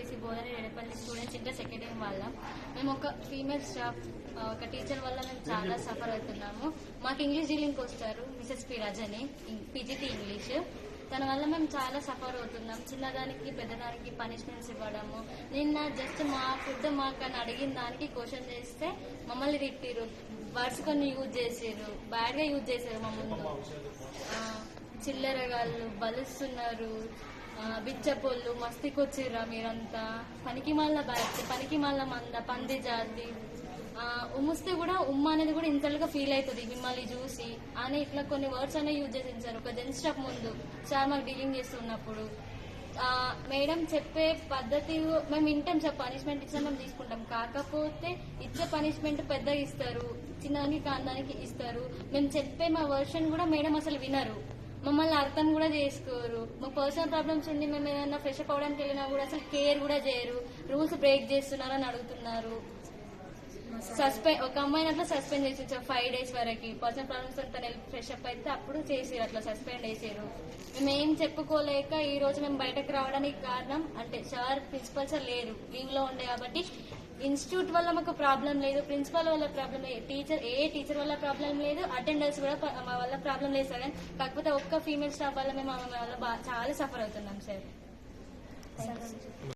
CBSE బోధన రెడపల్లి students inter second year వాళ్ళం. మేము ఒక ఫీమేల్ స్టాఫ్ ఒక టీచర్ వల్ల మేము చాలా సఫర్ అవుతున్నాము. మాకు ఇంగ్లీష్ డీలింగ్కి వస్తారు Mrs P Rajani, PGT English. తన వల్ల మేము చాలా సఫర్ అవుతున్నాం. చిన్నదానికి పెద్దదానికి పనిష్మెంట్స్ ఇవ్వడము. నిన్న జస్ట్ మా ఫుడ్ మాకు అడిగిన దానికి క్వశ్చన్ చేస్తే మమ్మల్ని తిట్టిరు, వర్డ్స్ కొన్ని యూజ్ చేసారు, బ్యాడ్ గా యూజ్ చేశారు మా ముందు. చిల్లరగాళ్ళు బలుస్తున్నారు, బిచ్చపోళ్ళు, మస్తికొచ్చిర్రా మీరంతా, పనికి మళ్ళ బ్యాచ్, పనికి మళ్ళ మంద, పంది జాతి, ఉమ్మిస్తే కూడా ఉమ్మ అనేది కూడా ఇంతలుగా ఫీల్ అవుతుంది మిమ్మల్ని చూసి అని ఇట్లా కొన్ని వర్డ్స్ అనేవి యూజ్ చేసింది సార్. ఒక జెంట్స్ స్టాఫ్ ముందు సార్ మాకు డీలింగ్ చేస్తున్నప్పుడు మేడం చెప్పే పద్ధతి మేము వింటాం సార్. పనిష్మెంట్ ఇచ్చినా మేము తీసుకుంటాం, కాకపోతే ఇచ్చే పనిష్మెంట్ పెద్దగా ఇస్తారు, చిన్నదానికి కాందానికి ఇస్తారు. మేము చెప్పే మా వర్షన్ కూడా మేడం అసలు వినరు, మమ్మల్ని అర్థం కూడా చేసుకోరు. మా పర్సనల్ ప్రాబ్లమ్స్ ఉండి మేము ఏదైనా ఫ్రెష్ అప్ అవడానికి వెళ్ళినా కూడా అసలు కేర్ కూడా చేయరు. రూల్స్ బ్రేక్ చేస్తున్నారని అడుగుతున్నారు. ఒక అమ్మాయిని అట్లా సస్పెండ్ చేసి 5 days వరకు పర్సనల్ ప్రాబ్లమ్స్ తను ఫ్రెష్ అప్ అయితే అప్పుడు చేసారు, అట్లా సస్పెండ్ చేసారు. మేము ఏం చెప్పుకోలేక ఈ రోజు మేము బయటకు రావడానికి కారణం అంటే సార్ ప్రిన్సిపల్ సార్ లేరు, లీవ్ లో ఉండే. కాబట్టి ఇన్స్టిట్యూట్ వల్ల మాకు ప్రాబ్లం లేదు, ప్రిన్సిపల్ వల్ల ప్రాబ్లం లేదు, టీచర్ వల్ల ప్రాబ్లం లేదు, అటెండర్స్ కూడా మా వల్ల ప్రాబ్లం లేదు సార్. కాకపోతే ఒక్క ఫీమేల్ స్టాఫ్ వల్ల మేము ఆమె వల్ల చాలా సఫర్ అవుతున్నాం సార్.